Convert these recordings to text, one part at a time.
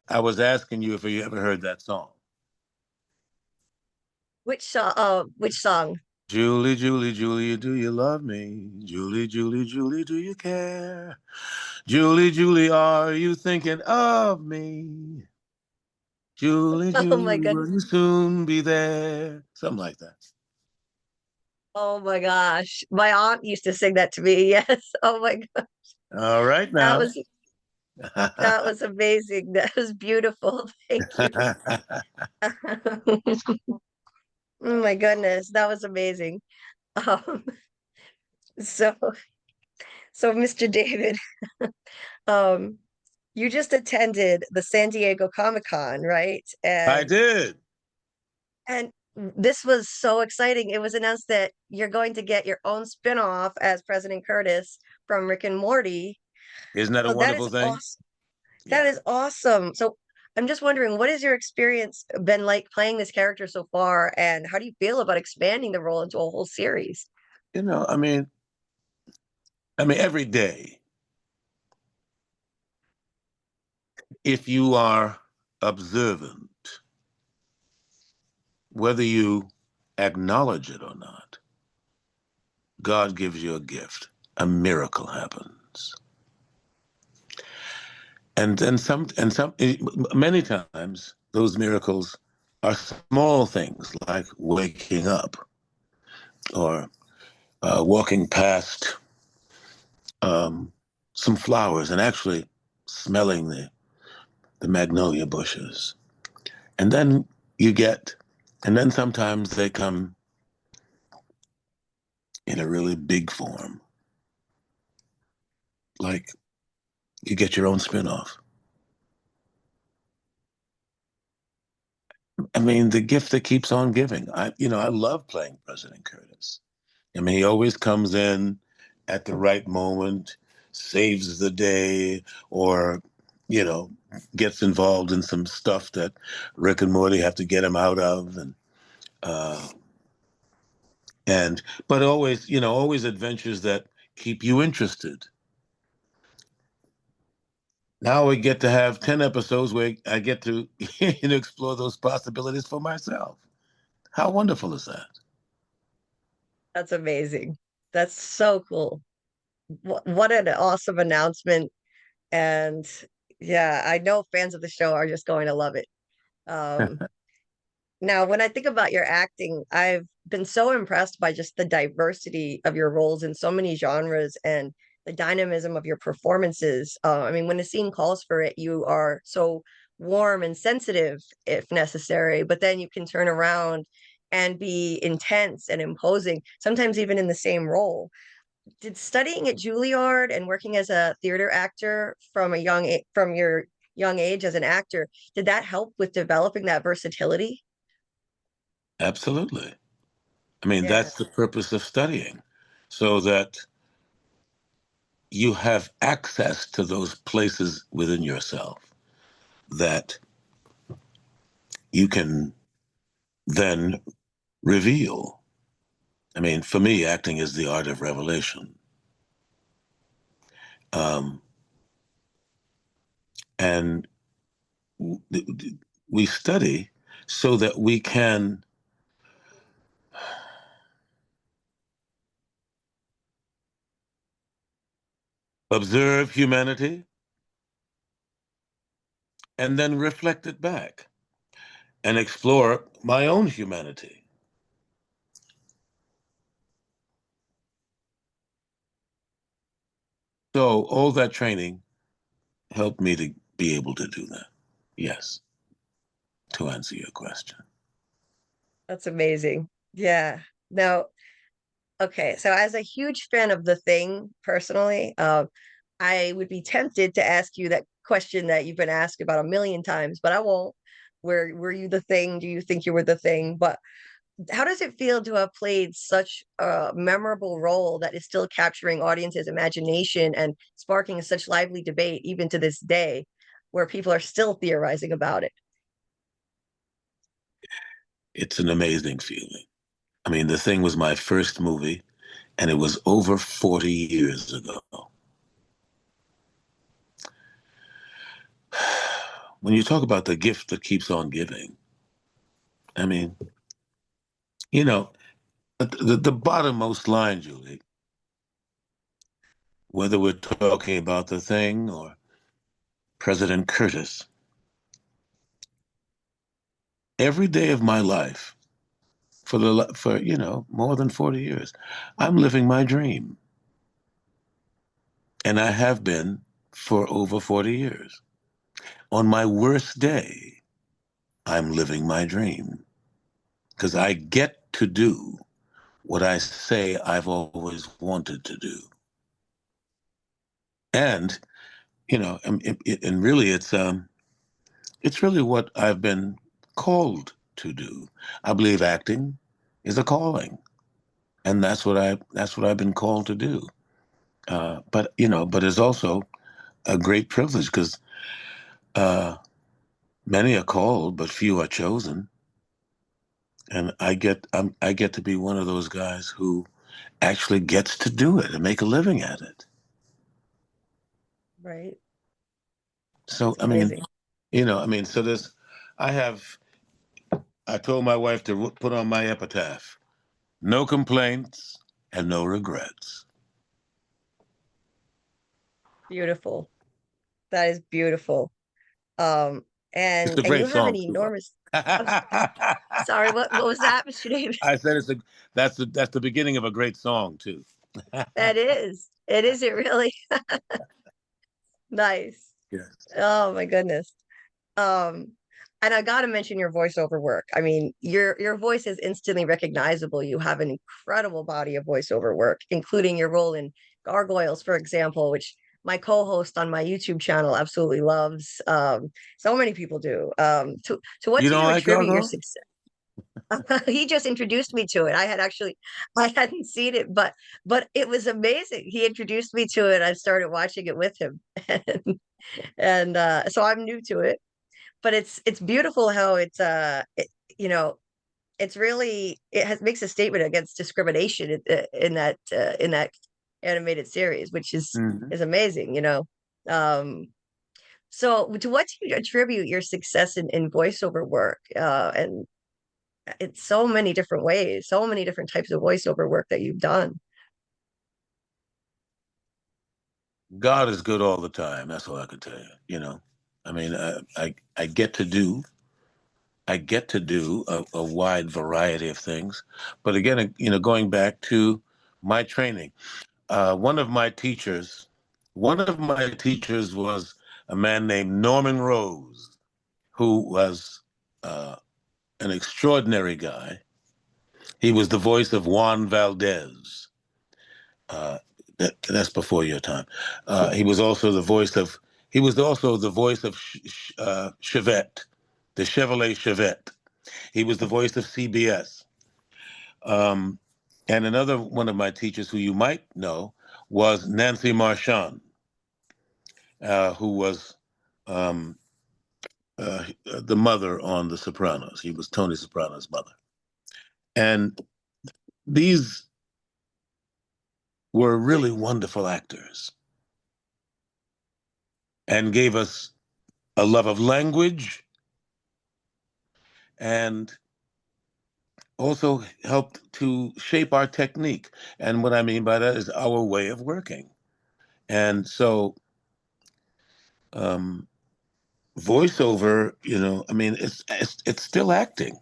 I was asking you if you ever heard that song. Which song? Which song? Julie, Julie, Julie, do you love me? Julie, Julie, Julie, do you care? Julie, Julie, are you thinking of me? Julie, Oh my Julie, goodness. will you soon be there? Something like that. Oh my gosh. My aunt used to sing that to me. Yes. Oh my God. All right That now. was that was amazing. That was beautiful. Thank you. Oh my goodness. That was amazing. Um, so so Mr. David, um, you just attended the San Diego Comic-Con, right? I did. And this was so exciting. It was announced that you're going to get your own spin-off as President Curtis from Rick and Morty. Isn't that a So that is wonderful thing? awesome. That Yeah. is awesome. So I'm just wondering, what has your experience been like playing this character so far, and how do you feel about expanding the role into a whole series? You know, I mean, every day, if you are observant, whether you acknowledge it or not, God gives you a gift. A miracle happens. Many times those miracles are small things like waking up or walking past um, some flowers and actually smelling the magnolia bushes. And then you get, and then sometimes they come in a really big form, like you get your own spinoff. I mean, the gift that keeps on giving. I love playing President Curtis. I mean, he always comes in at the right moment, saves the day, or, you know, gets involved in some stuff that Rick and Morty have to get him out of, uh, and but always, always adventures that keep you interested. Now we get to have 10 episodes where I get to explore those possibilities for myself. How wonderful is that? That's amazing. That's so cool. What an awesome announcement. And yeah, I know fans of the show are just going to love it. Um, Now, when I think about your acting, I've been so impressed by just the diversity of your roles in so many genres and the dynamism of your performances. I mean, when the scene calls for it, you are so warm and sensitive if necessary, but then you can turn around and be intense and imposing, sometimes even in the same role. Did studying at Juilliard and working as a theater actor from your young age as an actor, did that help with developing that versatility? Absolutely. I mean, Yeah. that's the purpose of studying, so that you have access to those places within yourself that you can then reveal. I mean, for me, acting is the art of revelation. Um, and we study so that we can observe humanity and then reflect it back and explore my own humanity. So all that training helped me to be able to do that. Yes, to answer your question. That's amazing. Yeah. Now, okay. So as a huge fan of The Thing personally, I would be tempted to ask you that question that you've been asked about a million times, but I won't. Were you the thing? Do you think you were the thing? But how does it feel to have played such a memorable role that is still capturing audiences' imagination and sparking such lively debate even to this day, where people are still theorizing about it? It's an amazing feeling. I mean, The Thing was my first movie, and it was over 40 years ago. when you talk about the gift that keeps on giving, I mean, you know, the bottommost line, Julie, whether we're talking about the thing or President Curtis, every day of my life for more than 40 years, I'm living my dream, and I have been for over 40 years. On my worst day, I'm living my dream because I get to do what I say I've always wanted to do. And, and really it's really what I've been called to do. I believe acting is a calling, and that's what I've been called to do. But it's also a great privilege because uh, many are called, but few are chosen. And I get to be one of those guys who actually gets to do it and make a living at it. Right. So It's I mean, amazing. so this, I have. I told my wife to put on my epitaph: no complaints and no regrets. Beautiful. That is beautiful. Um, It's and a you great have an song too. enormous, sorry, what was that, Mr. Davis? I said that's the beginning of a great song too. That is. It is it really nice. Yes. Oh my goodness. Um, and I gotta mention your voiceover work. I mean, your voice is instantly recognizable. You have an incredible body of voiceover work, including your role in Gargoyles, for example, which my co-host on my YouTube channel absolutely loves. So many people do. To what You do don't you like attribute your gargoyle? success? He just introduced me to it. I hadn't seen it, but it was amazing. He introduced me to it. I started watching it with him, and so I'm new to it, but it's beautiful how you know it's really it has makes a statement against discrimination in that animated series, which Hmm. is amazing, um so to what do you attribute your success in voiceover work, and it's so many different ways, so many different types of voiceover work that you've done. God is good all the time. That's all I can tell you. I mean, I get to do a wide variety of things, but again, going back to my training, one of my teachers, was a man named Norman Rose, who was uh, an extraordinary guy. He was the voice of Juan Valdez. Uh, that's before your time. He was also the voice of. He was also the voice of Chevette, the Chevrolet Chevette. He was the voice of CBS. Um, and another one of my teachers, who you might know, was Nancy Marchand, who was um, the mother on The Sopranos. He was Tony Soprano's mother. And these were really wonderful actors and gave us a love of language and also helped to shape our technique. And what I mean by that is our way of working. And so, um, voiceover, I mean, it's still acting.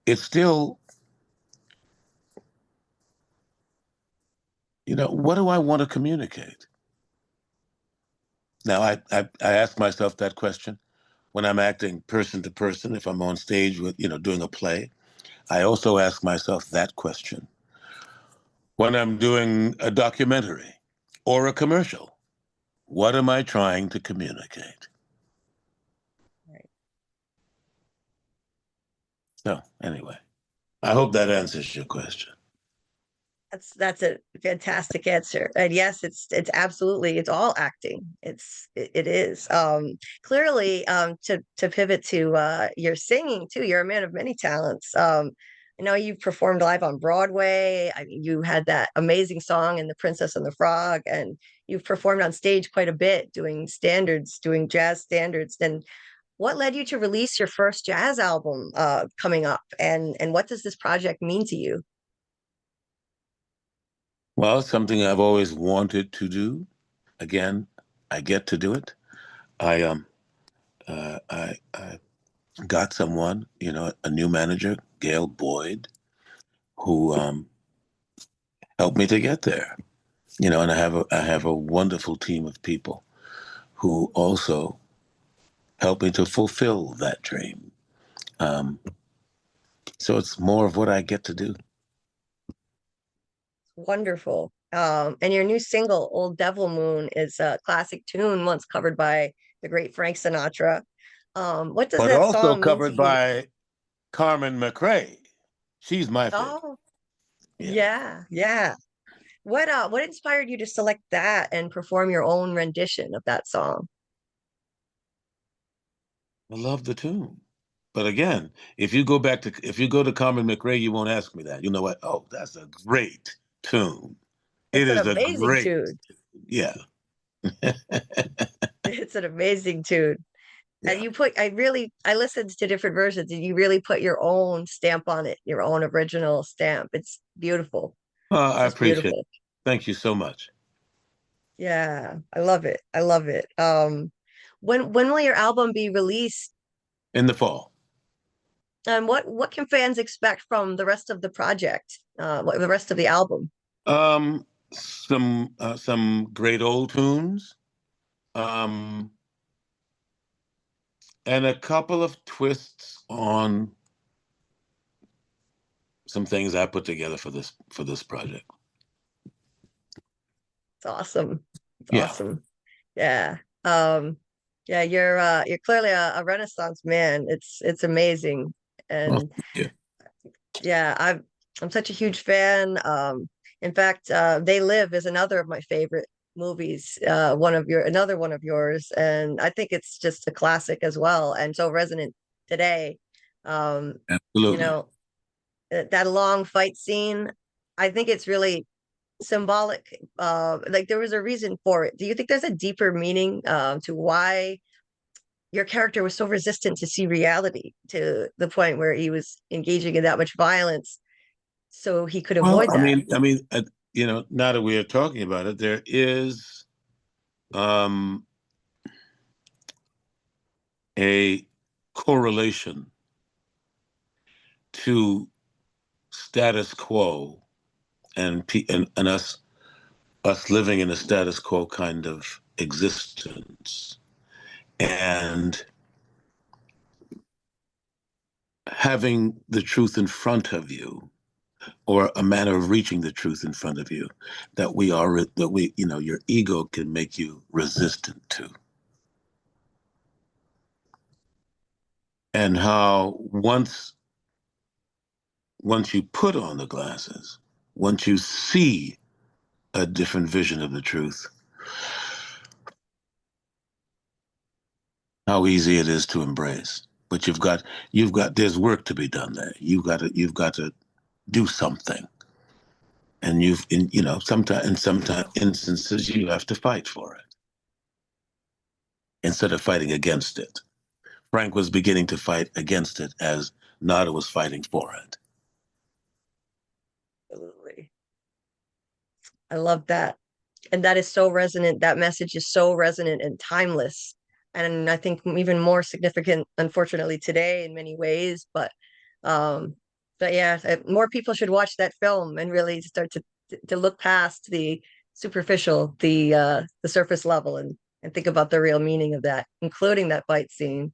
It's still, what do I want to communicate? Now, I ask myself that question when I'm acting person to person. If I'm on stage with, doing a play, I also ask myself that question when I'm doing a documentary or a commercial. What am I trying to communicate? Right. So, anyway, I hope that answers your question. That's a fantastic answer. And yes, it's absolutely it's all acting. It is. Clearly, to pivot to your singing too, you're a man of many talents. I know you performed live on Broadway. You had that amazing song in The Princess and the Frog, and you've performed on stage quite a bit, doing standards, doing jazz standards. And what led you to release your first jazz album coming up? And what does this project mean to you? Well, it's something I've always wanted to do. Again, I get to do it. I got someone, a new manager, Gail Boyd, who helped me to get there. And I have a wonderful team of people who also help me to fulfill that dream. Um, so it's more of what I get to do. Wonderful. And your new single, Old Devil Moon, is a classic tune once covered by the great Frank Sinatra. What does But that also song mean to covered you? by Carmen McRae. She's my favorite. Oh, Yeah. yeah, yeah. What inspired you to select that and perform your own rendition of that song? I love the tune. But again, if you go to Carmen McRae, you won't ask me that. You know what? Oh, that's a great tune. It It's an is a amazing great, tune. yeah. It's an amazing tune. And Yeah. I listened to different versions and you really put your own stamp on it, your own original stamp. It's beautiful. It's I just appreciate it. beautiful. Thank you so much. Yeah, I love it. I love it. When will your album be released? In the fall. And what can fans expect from the rest of the project? The rest of the album? Some great old tunes, um, and a couple of twists on some things I put together for this project. It's awesome. It's Yeah. awesome. Yeah. Um, yeah, you're clearly a Renaissance man. It's amazing. Well, And thank you. yeah, I'm such a huge fan. In fact, They Live is another of my favorite movies. Another one of yours, and I think it's just a classic as well, and so resonant today. Um, you Absolutely. know, that long fight scene, I think it's really symbolic. Like there was a reason for it. Do you think there's a deeper meaning to why your character was so resistant to see reality to the point where he was engaging in that much violence so he could Well, avoid I that? mean, I mean, now that we are talking about it, there is um, a correlation to status quo and us living in a status quo kind of existence and having the truth in front of you or a manner of reaching the truth in front of you that your ego can make you resistant to, and how once you put on the glasses, once you see a different vision of the truth, how easy it is to embrace. But there's work to be done there. You've got to do something. And sometimes in some instances you have to fight for it instead of fighting against it. Frank was beginning to fight against it as Nada was fighting for it. Absolutely. I love that. And that is so resonant. That message is so resonant and timeless. And I think even more significant, unfortunately, today in many ways. Um, but yeah, more people should watch that film and really start to look past the superficial, the surface level, and think about the real meaning of that, including that fight scene.